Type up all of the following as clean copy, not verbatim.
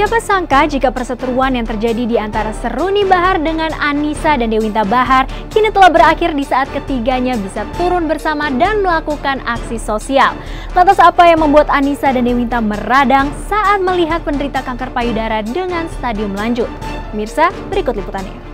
Siapa sangka jika perseteruan yang terjadi di antara Seruni Bahar dengan Anissa dan Dewinta Bahar kini telah berakhir di saat ketiganya bisa turun bersama dan melakukan aksi sosial. Lantas apa yang membuat Anissa dan Dewinta meradang saat melihat penderita kanker payudara dengan stadium lanjut? Pemirsa, berikut liputannya.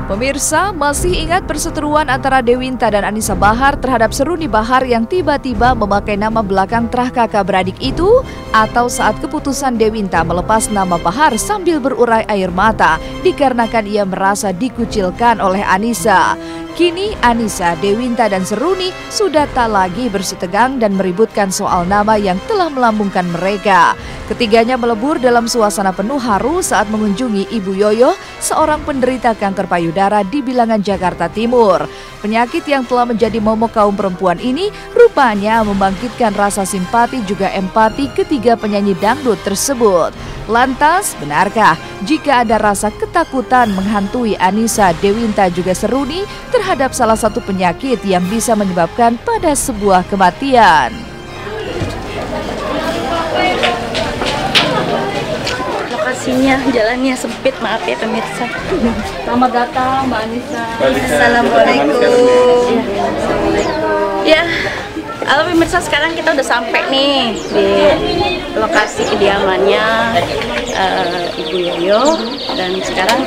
Pemirsa, masih ingat perseteruan antara Dewinta dan Anissa Bahar terhadap Seruni Bahar yang tiba-tiba memakai nama belakang terah kakak beradik itu? Atau saat keputusan Dewinta melepas nama Bahar sambil berurai air mata dikarenakan ia merasa dikucilkan oleh Anissa? Kini Anissa, Dewinta dan Seruni sudah tak lagi bersitegang dan meributkan soal nama yang telah melambungkan mereka. Ketiganya melebur dalam suasana penuh haru saat mengunjungi Ibu Yoyo, seorang penderita kanker payudara di Bilangan, Jakarta Timur. Penyakit yang telah menjadi momok kaum perempuan ini rupanya membangkitkan rasa simpati juga empati ketiga penyanyi dangdut tersebut. Lantas, benarkah jika ada rasa ketakutan menghantui Anissa, Dewinta juga Seruni terhadap salah satu penyakit yang bisa menyebabkan pada sebuah kematian? Lokasinya, jalannya sempit, maaf ya pemirsa. Selamat datang Mbak Anissa. Assalamualaikum. Ya, halo pemirsa, sekarang kita udah sampai nih di lokasi kediamannya Ibu Yoyo. Dan sekarang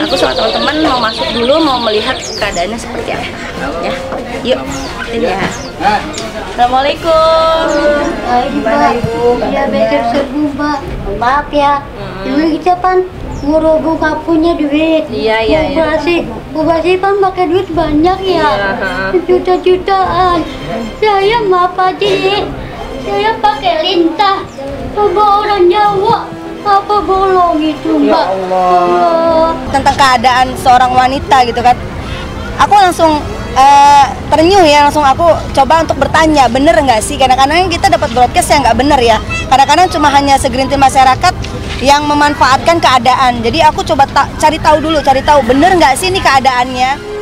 aku sama teman-teman mau masuk dulu, mau melihat keadaannya seperti apa. Ya, yuk, ya. Assalamualaikum. Gimana Ibu? Ya betul serbu Mbak. Maaf ya. Ini kita kan ngurung gak punya duit. Iya. Bubasi kan pakai duit banyak ya. Juta-jutaan. Saya maaf aja ya. Saya pakai lintah. Coba orang Jawa. Apa bolong itu Mbak? Ya Allah. Tentang keadaan seorang wanita gitu kan. Aku langsung ternyuh ya, langsung aku coba untuk bertanya, bener nggak sih? Kadang-kadang kita dapat broadcast yang nggak bener ya. Kadang-kadang cuma hanya segelintir masyarakat yang memanfaatkan keadaan. Jadi aku coba cari tahu bener nggak sih ini keadaannya.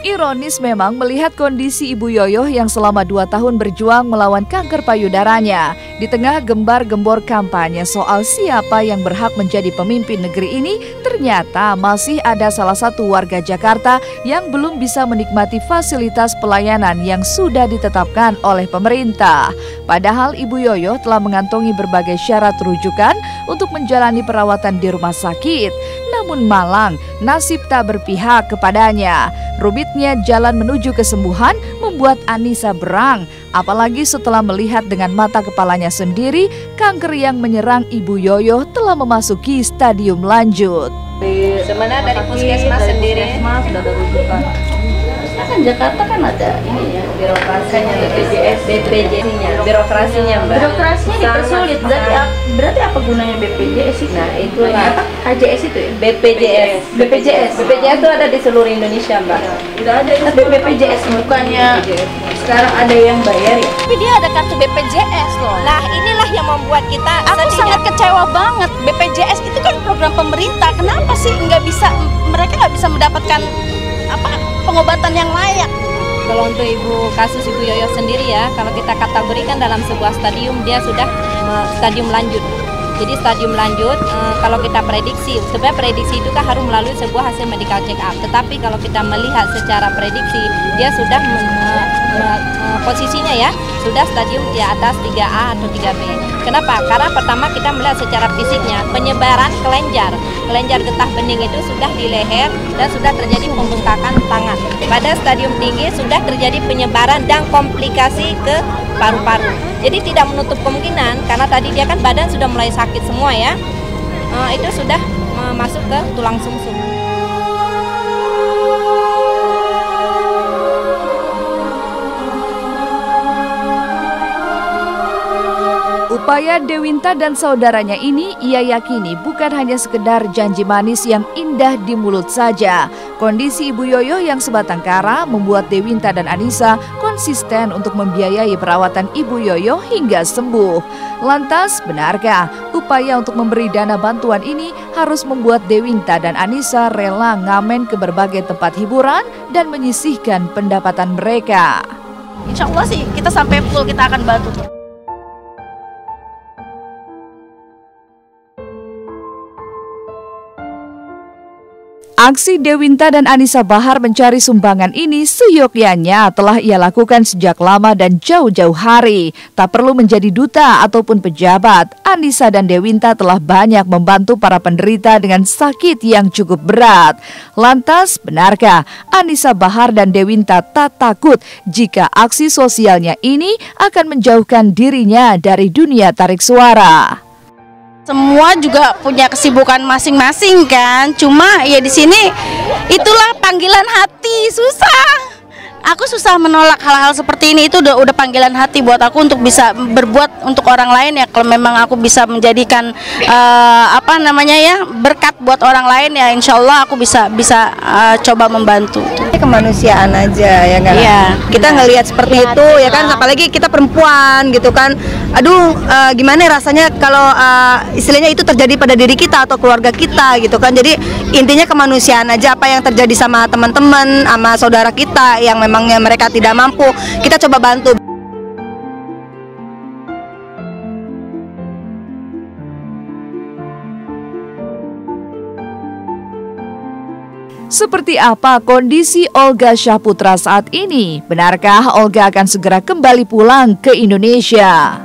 Ironis memang melihat kondisi Ibu Yoyo yang selama 2 tahun berjuang melawan kanker payudaranya. Di tengah gembar-gembor kampanye soal siapa yang berhak menjadi pemimpin negeri ini, ternyata masih ada salah satu warga Jakarta yang belum bisa menikmati fasilitas pelayanan yang sudah ditetapkan oleh pemerintah. Padahal Ibu Yoyo telah mengantongi berbagai syarat rujukan untuk menjalani perawatan di rumah sakit. Namun malang, nasib tak berpihak kepadanya. Rumitnya jalan menuju kesembuhan membuat Anissa berang, apalagi setelah melihat dengan mata kepalanya sendiri kanker yang menyerang Ibu Yoyo telah memasuki stadium lanjut. Sebenarnya dari puskesmas sendiri sudah ada rujukan. Kan Jakarta kan ada ini ya, birokrasinya, BPJS-nya, birokrasinya Mbak. Birokrasinya dipersulit, berarti apa gunanya BPJS itu? Nah itu apa? KJS itu ya? BPJS itu ada di seluruh Indonesia Mbak. Udah ada itu BPJS, bukannya sekarang ada yang bayar ya? Tapi dia ada kartu BPJS loh. Nah inilah yang membuat kita, aku sangat kecewa banget. BPJS itu kan program pemerintah, kenapa sih mereka nggak bisa mendapatkan pengobatan yang layak? Kalau untuk kasus Ibu Yoyo sendiri ya, kalau kita kategorikan dalam sebuah stadium, dia sudah stadium lanjut. Jadi stadium lanjut, kalau kita prediksi, sebenarnya prediksi itu kan harus melalui sebuah hasil medical check up. Tetapi kalau kita melihat secara prediksi, dia sudah posisinya ya, sudah stadium di atas 3A atau 3B. Kenapa? Karena pertama kita melihat secara fisiknya, penyebaran kelenjar getah bening itu sudah di leher dan sudah terjadi pembengkakan tangan. Pada stadium tinggi sudah terjadi penyebaran dan komplikasi ke paru-paru. Jadi tidak menutup kemungkinan, karena tadi dia kan badan sudah mulai sakit semua ya, itu sudah masuk ke tulang sumsum. Upaya Dewinta dan saudaranya ini ia yakini bukan hanya sekedar janji manis yang indah di mulut saja. Kondisi Ibu Yoyo yang sebatang kara membuat Dewinta dan Anissa konsisten untuk membiayai perawatan Ibu Yoyo hingga sembuh. Lantas, benarkah upaya untuk memberi dana bantuan ini harus membuat Dewinta dan Anissa rela ngamen ke berbagai tempat hiburan dan menyisihkan pendapatan mereka? Insya Allah sih kita sampai full kita akan bantu. Aksi Dewinta dan Anissa Bahar mencari sumbangan ini seyogyanya telah ia lakukan sejak lama dan jauh-jauh hari. Tak perlu menjadi duta ataupun pejabat, Anissa dan Dewinta telah banyak membantu para penderita dengan sakit yang cukup berat. Lantas, benarkah Anissa Bahar dan Dewinta tak takut jika aksi sosialnya ini akan menjauhkan dirinya dari dunia tarik suara? Semua juga punya kesibukan masing-masing kan. Cuma ya di sini itulah panggilan hati, susah. Aku susah menolak hal-hal seperti ini, itu udah panggilan hati buat aku untuk bisa berbuat untuk orang lain ya. Kalau memang aku bisa menjadikan berkat buat orang lain ya, insya Allah aku bisa coba membantu. Kemanusiaan aja ya kan. Iya, kita ngelihat seperti itu ya kan, apalagi kita perempuan gitu kan. Aduh, gimana rasanya kalau istilahnya itu terjadi pada diri kita atau keluarga kita gitu kan. Jadi intinya kemanusiaan aja, apa yang terjadi sama teman-teman, sama saudara kita yang memangnya mereka tidak mampu, kita coba bantu. Seperti apa kondisi Olga Syahputra saat ini? Benarkah Olga akan segera kembali pulang ke Indonesia?